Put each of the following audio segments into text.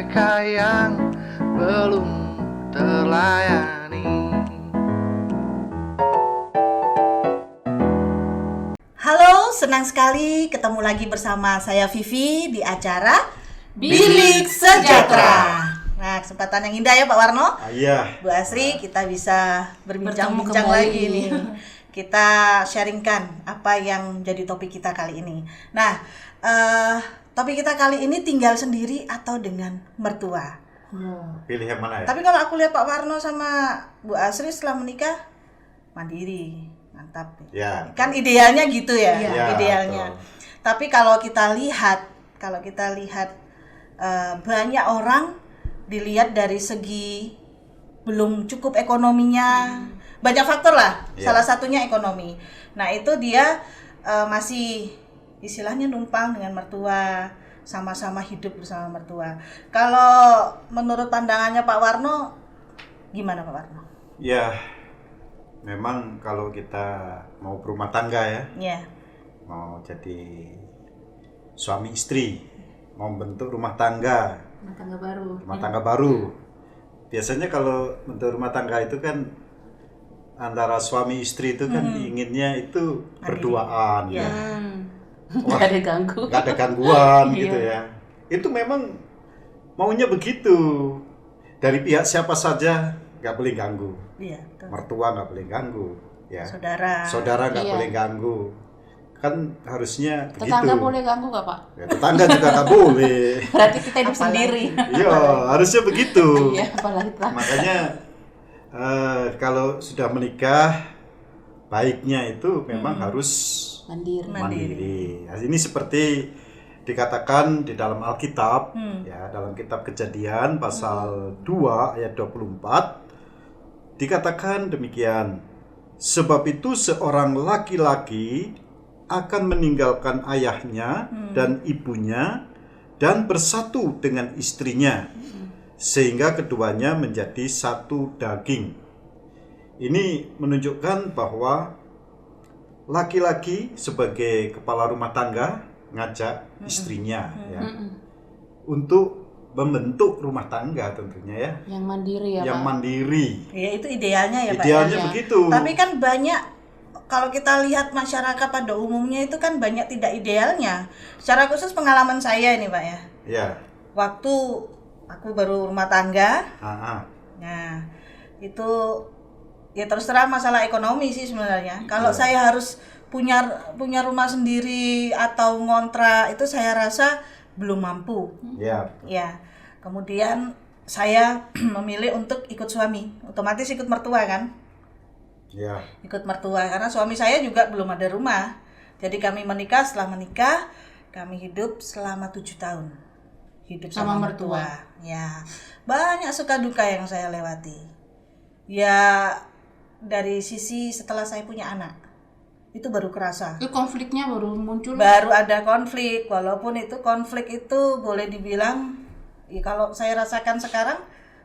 mereka yang belum terlayani. Halo, senang sekali ketemu lagi bersama saya Vivi di acara Bilik Sejahtera. Nah, kesempatan yang indah ya Pak Warno. Iya. Bu Asri, kita bisa berbincang-bincang Bertemu lagi kembali. nih. Kita sharingkan apa yang jadi topik kita kali ini. Nah, topik kita kali ini tinggal sendiri atau dengan mertua. Pilih yang mana ya? Tapi kalau aku lihat Pak Warno sama Bu Asri setelah menikah mandiri, mantap. Ya. Kan idealnya gitu ya, Iya, idealnya. betul. Tapi kalau kita lihat banyak orang dilihat dari segi belum cukup ekonominya, banyak faktor lah. Iya. Salah satunya ekonomi. Nah itu dia masih istilahnya numpang dengan mertua, sama-sama hidup bersama mertua. Kalau menurut pandangannya Pak Warno, gimana Pak Warno? Ya, memang kalau kita mau berumah tangga ya, Ya, mau jadi suami istri, mau bentuk rumah tangga Rumah tangga baru. biasanya kalau bentuk rumah tangga itu kan antara suami istri itu kan inginnya itu berduaan Iya. ya. Nggak ada ganggu. Nggak ada gangguan Iya. gitu ya. Itu memang maunya begitu. Dari pihak siapa saja nggak boleh ganggu. iya. Betul. Mertua nggak boleh ganggu, ya. Saudara. Saudara nggak Iya. boleh ganggu. Kan harusnya begitu. Tetangga boleh ganggu nggak Pak? Ya, tetangga juga nggak boleh. Berarti kita hidup Apalagi. sendiri. Iya, harusnya begitu. Iya, apalagi tetangga. Makanya kalau sudah menikah, baiknya itu memang harus Mandiri. mandiri. Nah, ini seperti dikatakan di dalam Alkitab, ya, dalam kitab Kejadian pasal 2 ayat 24 dikatakan demikian. Sebab itu seorang laki-laki akan meninggalkan ayahnya dan ibunya dan bersatu dengan istrinya sehingga keduanya menjadi satu daging. Ini menunjukkan bahwa laki-laki sebagai kepala rumah tangga ngajak istrinya ya untuk membentuk rumah tangga tentunya ya, Yang mandiri ya yang Pak. mandiri. Ya itu idealnya ya Pak. Idealnya ya. begitu. Tapi kan banyak, kalau kita lihat masyarakat pada umumnya itu kan banyak tidak idealnya. Secara khusus pengalaman saya ini Pak ya. Ya. Waktu aku baru rumah tangga, nah itu ya terus terang masalah ekonomi sih sebenarnya. Kalau saya harus punya rumah sendiri atau ngontrak itu saya rasa belum mampu. Ya. Ya, kemudian saya memilih untuk ikut suami, otomatis ikut mertua kan, Ya. ikut mertua karena suami saya juga belum ada rumah. Jadi kami menikah, setelah menikah kami hidup selama 7 tahun, hidup sama Sama mertua. mertua. Ya, banyak suka duka yang saya lewati. Ya, dari sisi setelah saya punya anak, itu baru kerasa. Itu konfliknya baru muncul. Baru ada konflik, walaupun itu konflik itu boleh dibilang ya kalau saya rasakan sekarang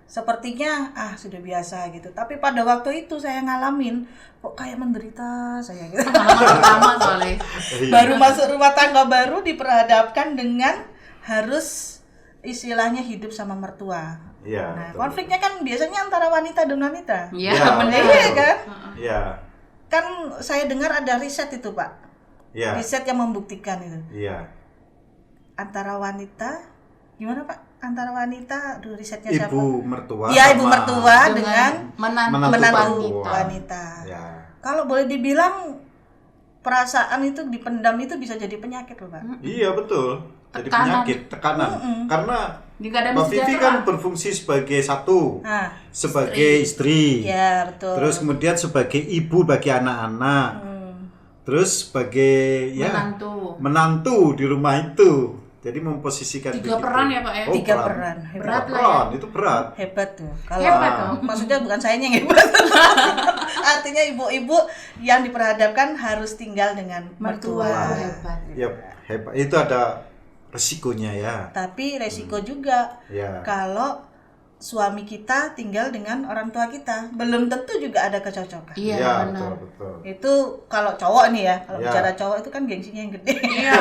sepertinya sudah biasa gitu. Tapi pada waktu itu saya ngalamin kok kayak menderita saya gitu. Pengalaman pertama soalnya. Baru masuk rumah tangga baru diperhadapkan dengan harus istilahnya hidup sama mertua. Iya. Nah, betul. konfliknya kan biasanya antara wanita dan wanita. Iya, Ya, benar. Iya kan? Iya. Kan saya dengar ada riset itu, Pak. Iya. Riset yang membuktikan itu. Iya. Antara wanita, gimana Pak? Antara wanita, risetnya siapa? Ibu mertua. Iya, ibu sama mertua dengan menantu perempuan. wanita. Ya. Kalau boleh dibilang perasaan itu dipendam itu bisa jadi penyakit loh, Pak. Iya, betul. Jadi Tekanan. penyakit, tekanan. Karena Jika ada Mbak Vivi sejahtera. kan berfungsi sebagai satu, Nah, sebagai istri. ya betul. Terus kemudian sebagai ibu bagi anak-anak. Terus sebagai menantu di rumah itu. Jadi memposisikan 3 begitu. peran ya Pak ya? Oh, 3 peran. Berat lah peran, itu berat. Hebat tuh. Kalau Hebat tuh. maksudnya bukan sayanya yang hebat. Artinya ibu-ibu yang diperhadapkan harus tinggal dengan mertua. Mertua itu hebat. Ya, hebat. Itu ada resikonya ya. Tapi resiko juga Ya. kalau suami kita tinggal dengan orang tua kita, belum tentu juga ada kecocokan. Iya, Ya, benar. betul. Itu kalau cowok nih ya, kalau Ya. bicara cowok itu kan gengsinya yang gede. Iya.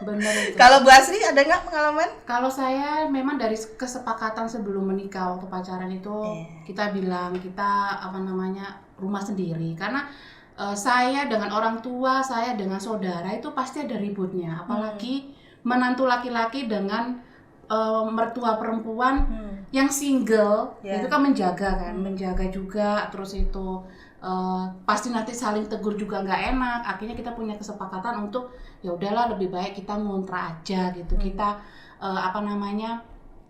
Benar itu. Kalau Bu Asri ada nggak pengalaman? Kalau saya memang dari kesepakatan sebelum menikah waktu pacaran itu kita bilang kita rumah sendiri karena saya dengan orang tua, saya dengan saudara itu pasti ada ributnya, apalagi menantu laki-laki dengan mertua perempuan yang single, itu kan menjaga juga, terus itu pasti nanti saling tegur juga nggak enak. Akhirnya kita punya kesepakatan untuk ya udahlah lebih baik kita ngontrak aja gitu. Kita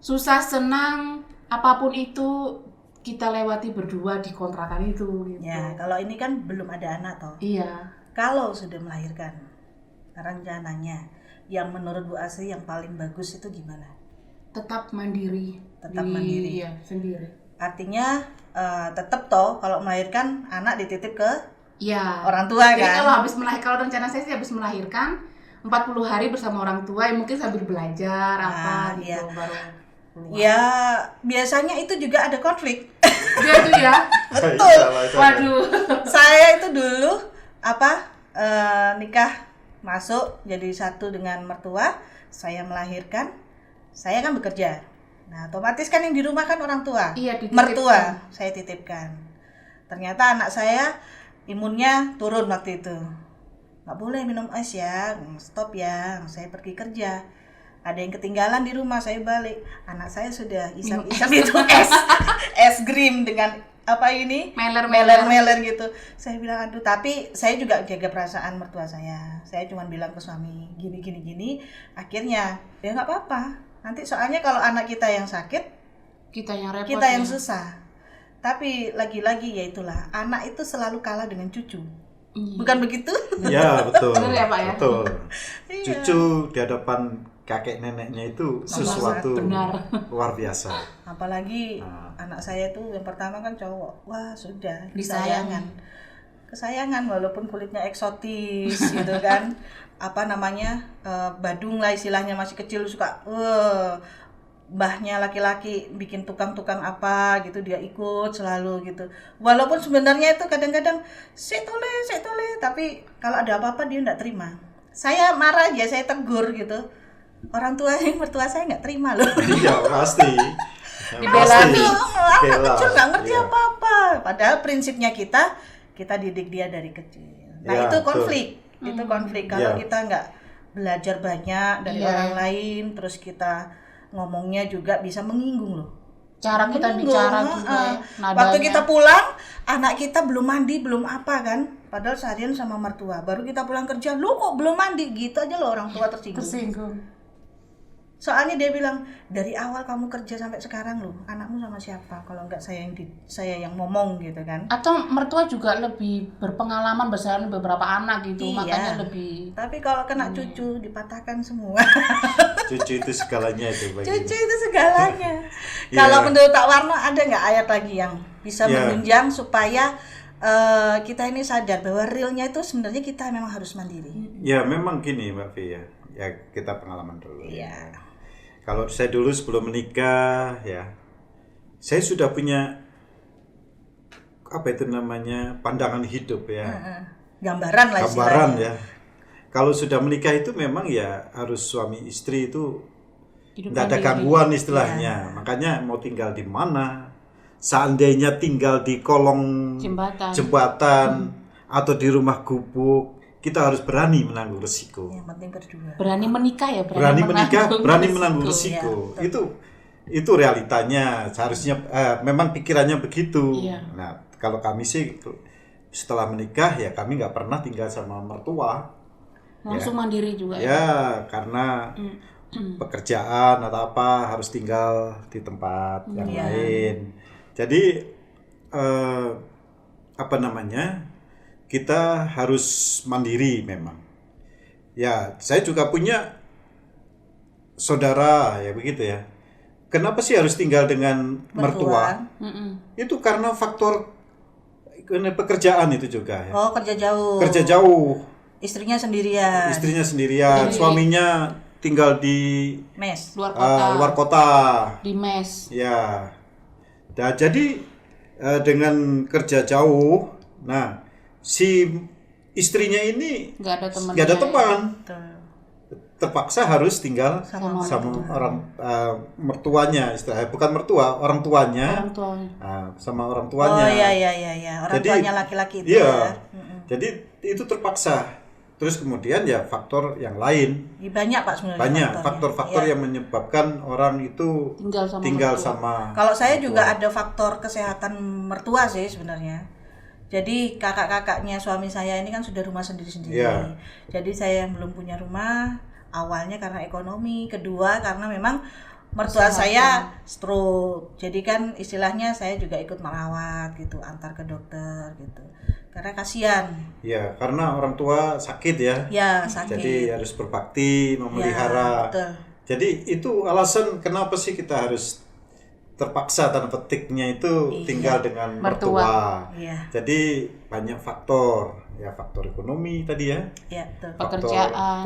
susah senang apapun itu kita lewati berdua di kontrakan itu gitu. Ya, kalau ini kan belum ada anak toh. Iya. Kalau sudah melahirkan, rencananya yang menurut Bu Asri yang paling bagus itu gimana? Tetap mandiri. Mandiri. Iya, sendiri. Artinya tetap toh kalau melahirkan anak dititip ke orang Jadi tua kan? kalau rencana saya sih habis melahirkan 40 hari bersama orang tua, mungkin sambil belajar gitu baru keluar. Ya, biasanya itu juga ada konflik. Dia itu ya. Betul. Waduh. Saya itu dulu nikah masuk jadi satu dengan mertua, saya melahirkan, saya kan bekerja. Nah, otomatis kan yang di rumah kan orang tua. Iya, dititipkan. Mertua saya titipkan. Ternyata anak saya imunnya turun waktu itu. Nggak boleh minum es ya, stop ya, saya pergi kerja. Ada yang ketinggalan di rumah, saya balik. Anak saya sudah isap-isap itu es krim dengan meler gitu. Saya bilang aduh, tapi saya juga jaga perasaan mertua saya. Saya cuma bilang ke suami gini. Akhirnya ya nggak apa-apa. Nanti soalnya kalau anak kita yang sakit, kita yang repot. Kita yang susah. Tapi lagi-lagi ya itulah, anak itu selalu kalah dengan cucu. Bukan begitu? Ya, betul. Benar ya, Pak ya? Betul. Cucu di hadapan kakek neneknya itu sesuatu luar biasa. Apalagi anak saya tuh yang pertama kan cowok. Wah, sudah kesayangan walaupun kulitnya eksotis gitu kan. Badung lah istilahnya, masih kecil suka mbahnya laki-laki bikin tukang-tukang apa gitu, dia ikut selalu gitu. Walaupun sebenarnya itu kadang-kadang saya toleh, tapi kalau ada apa-apa dia enggak terima. Saya marah aja, saya tegur gitu. Orang tua mertua saya nggak terima loh. Iya, pasti. Dibelani. Anak kecil nggak ngerti apa-apa. Padahal prinsipnya kita didik dia dari kecil. Nah, itu konflik. Itu konflik kalau kita nggak belajar banyak dari orang lain, terus kita ngomongnya juga bisa menyinggung loh. Cara kita bicara juga. Waktu kita pulang, anak kita belum mandi, belum apa kan? Padahal seharian sama mertua. Baru kita pulang kerja, lu kok belum mandi? Gitu aja loh orang tua tersinggung. Soalnya dia bilang, dari awal kamu kerja sampai sekarang loh, anakmu sama siapa? Kalau enggak saya yang ngomong gitu kan. Atau mertua juga lebih berpengalaman bersama beberapa anak gitu, makanya lebih. Tapi kalau kena cucu dipatahkan semua. Cucu itu segalanya itu bagi. Cucu itu segalanya. Kalau menurut Pak Warno ada nggak ayat lagi yang bisa menunjang supaya kita ini sadar bahwa realnya itu sebenarnya kita memang harus mandiri. Ya memang gini Mbak Fi ya kita pengalaman dulu. Iya. Kalau saya dulu sebelum menikah ya, saya sudah punya pandangan hidup ya. Gambaran lah istilahnya. Ya. Kalau sudah menikah itu memang ya harus suami istri itu nggak ada gangguan istilahnya. Makanya mau tinggal di mana, seandainya tinggal di kolong jembatan atau di rumah gubuk, kita harus berani menanggung resiko. Yang penting berdua. Berani menikah ya, berani menanggung resiko. Ya, itu realitanya. Seharusnya memang pikirannya begitu. Iya. Nah, kalau kami sih setelah menikah ya kami nggak pernah tinggal sama mertua. Langsung mandiri juga. Ya, karena pekerjaan atau apa harus tinggal di tempat yang lain. Jadi kita harus mandiri memang. Ya, saya juga punya saudara ya begitu ya. Kenapa sih harus tinggal dengan mertua? Itu karena faktor pekerjaan itu juga ya. Oh, kerja jauh. Kerja jauh. Istrinya sendirian. Suaminya tinggal di mes, luar kota. Di mes. Ya. Nah, jadi dengan kerja jauh, nah si istrinya ini nggak ada teman. terpaksa harus tinggal Sama sama orang mertuanya, istilahnya bukan mertua, orang tuanya. Orang tuanya. Sama orang Oh tuanya. iya. Orang Jadi, tuanya laki-laki itu iya. ya. Jadi itu terpaksa. Terus kemudian ya faktor yang lain. Banyak Pak sebenarnya. Banyak faktornya. faktor-faktor Iya. yang menyebabkan orang itu Tinggal sama Kalau saya juga mertua. ada faktor kesehatan mertua sih sebenarnya. Jadi kakak-kakaknya suami saya ini kan sudah rumah sendiri-sendiri. Iya. Jadi saya yang belum punya rumah, awalnya karena ekonomi, kedua karena memang mertua saya stroke. Jadi kan istilahnya saya juga ikut merawat gitu, antar ke dokter gitu. Karena kasihan. Ya, karena orang tua sakit ya. Ya, sakit. Jadi harus berbakti, memelihara. Ya, betul. Jadi itu alasan kenapa sih kita harus terpaksa tanda petiknya itu tinggal dengan mertua. Iya. Jadi banyak faktor, ya faktor ekonomi tadi ya. Ya, betul. Faktor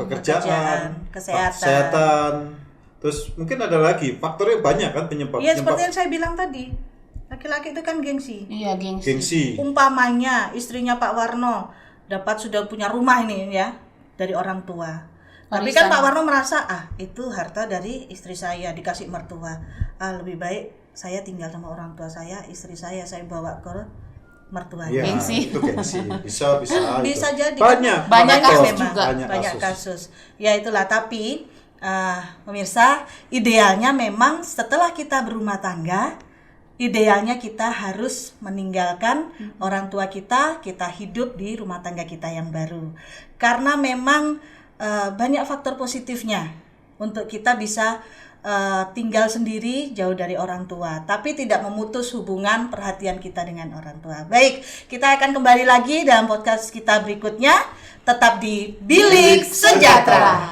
pekerjaan, kesehatan. Terus mungkin ada lagi faktornya banyak kan penyebab. Iya, seperti yang saya bilang tadi. Laki-laki itu kan gengsi. Iya, gengsi. Gengsi. Umpamanya istrinya Pak Warno sudah punya rumah ini ya dari orang tua. Tapi kan Warisan. Pak Warno merasa itu harta dari istri saya dikasih mertua. Lebih baik saya tinggal sama orang tua saya, istri saya bawa ke mertuanya. Ya, Gengsi. itu gengsi. Bisa Bisa itu. jadi Banyak Banyak faktor. kasus memang, juga. banyak kasus. Ya itulah, tapi pemirsa, idealnya memang setelah kita berumah tangga, idealnya kita harus meninggalkan orang tua kita hidup di rumah tangga kita yang baru. Karena memang banyak faktor positifnya untuk kita bisa tinggal sendiri jauh dari orang tua, tapi tidak memutus hubungan perhatian kita dengan orang tua. Baik, kita akan kembali lagi dalam podcast kita berikutnya. Tetap di Bilik Sejahtera.